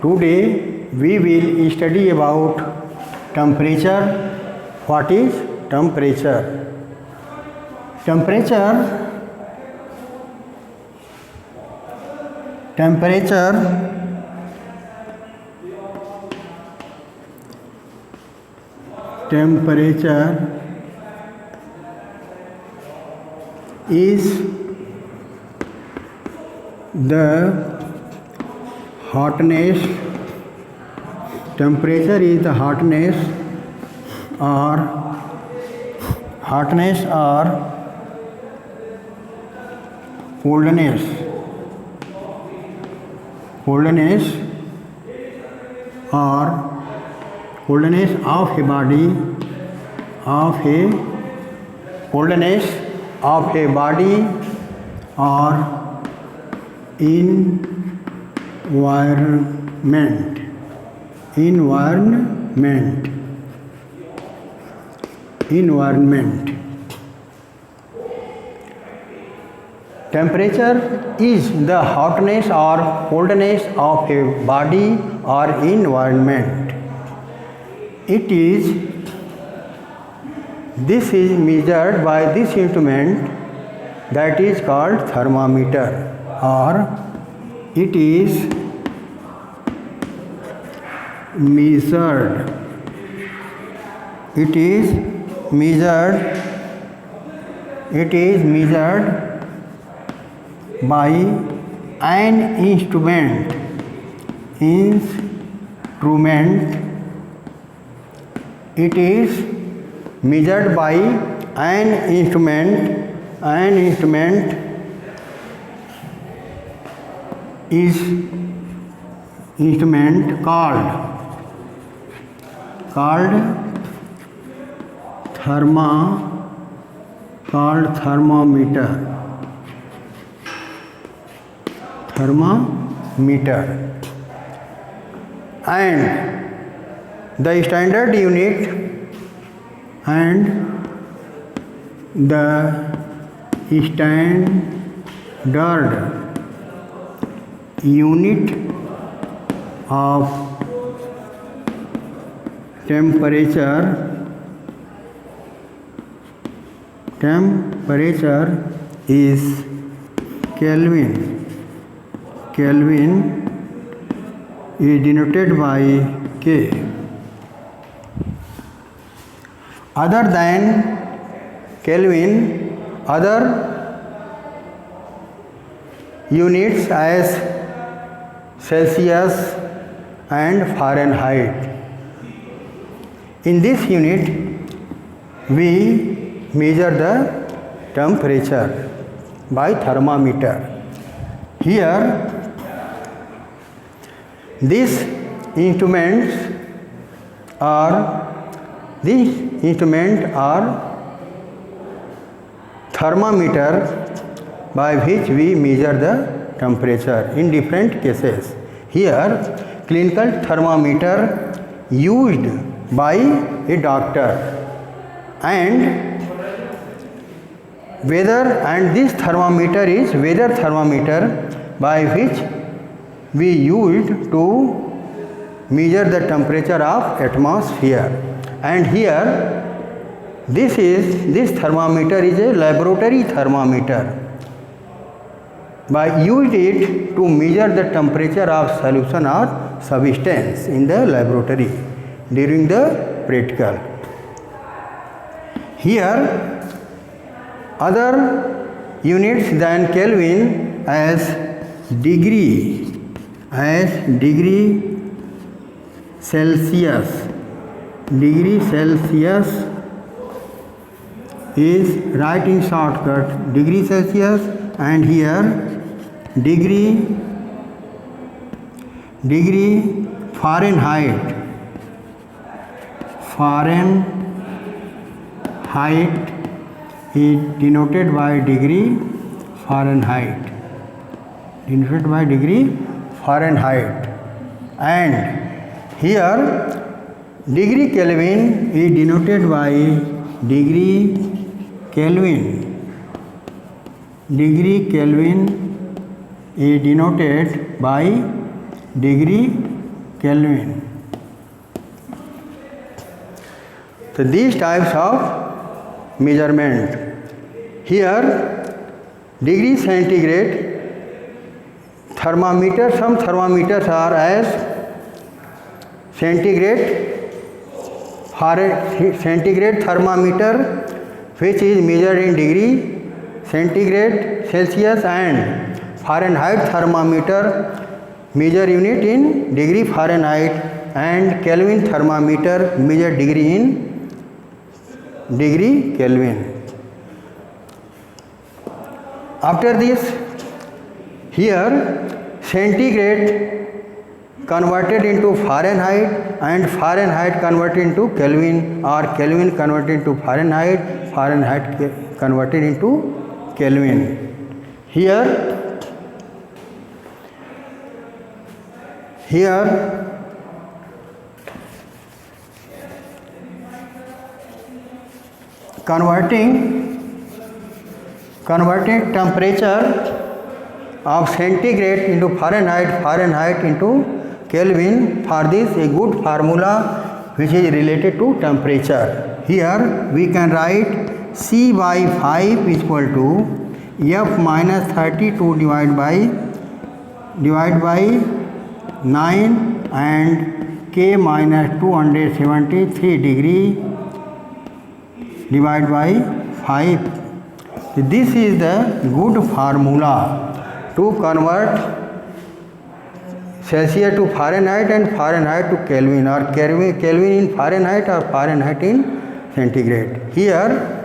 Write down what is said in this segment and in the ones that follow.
Today we will study about temperature. What is temperature? Temperature is the hotness. Temperature is the hotness or coldness of a body or environment. Temperature is the hotness or coldness of a body or environment. This is measured by this instrument that is called thermometer, or it is measured by an instrument. It is measured by an instrument. An instrument called thermometer. And the standard unit of temperature is Kelvin. Kelvin is denoted by K. Other than Kelvin, other units as Celsius and Fahrenheit. In this unit, we measure the temperature by thermometer. Here, these instruments are thermometer by which we measure the temperature in different cases. Here, clinical thermometer used by a doctor, and this thermometer is weather thermometer by which we used to measure the temperature of atmosphere. And here this thermometer is a laboratory thermometer. By used it to measure the temperature of solution or substance in the laboratory during the practical. Here other units than Kelvin as degree Celsius. Degree Celsius is right in shortcut degree Celsius, and here degree Fahrenheit. Fahrenheit is denoted by degree Fahrenheit. And here degree Kelvin is denoted by degree Kelvin. Degree Kelvin is denoted by degree Kelvin. So these types of measurement. Here degree centigrade thermometer, some thermometers are as centigrade thermometer which is measured in degree centigrade Celsius, and Fahrenheit thermometer measure unit in degree Fahrenheit, and Kelvin thermometer measure degree in degree Kelvin. After this, here centigrade converted into Fahrenheit and Fahrenheit converted into Kelvin, or Kelvin converted into Fahrenheit, Fahrenheit converted into Kelvin. Here converting temperature of centigrade into Fahrenheit, Fahrenheit into Kelvin. For this, a good formula which is related to temperature. Here we can write C by 5 is equal to F minus 32 divided by 9 and K minus 273 degree divided by 5. This is the good formula to convert Celsius to Fahrenheit and Fahrenheit to Kelvin, or Kelvin in Fahrenheit or Fahrenheit in centigrade. Here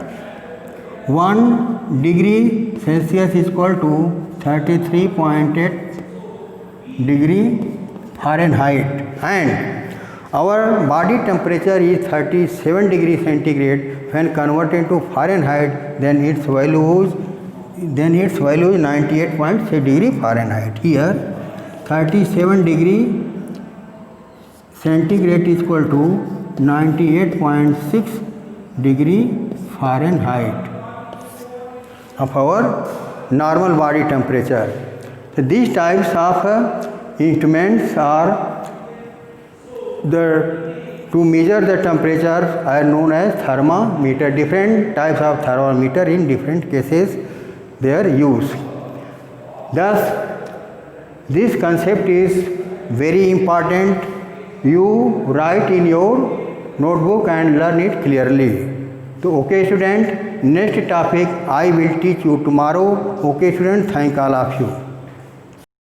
1 degree Celsius is equal to 33.8 degree Fahrenheit, and our body temperature is 37 degree centigrade. When converted to Fahrenheit, then its value is 98.6 degree Fahrenheit. Here 37 degree centigrade is equal to 98.6 degree Fahrenheit of our normal body temperature. So these types of instruments are to measure the temperature are known as thermometer. Different types of thermometer in different cases they are used. Thus, this concept is very important. You write in your notebook and learn it clearly. So, okay student, next topic I will teach you tomorrow. Okay student, thank all of you.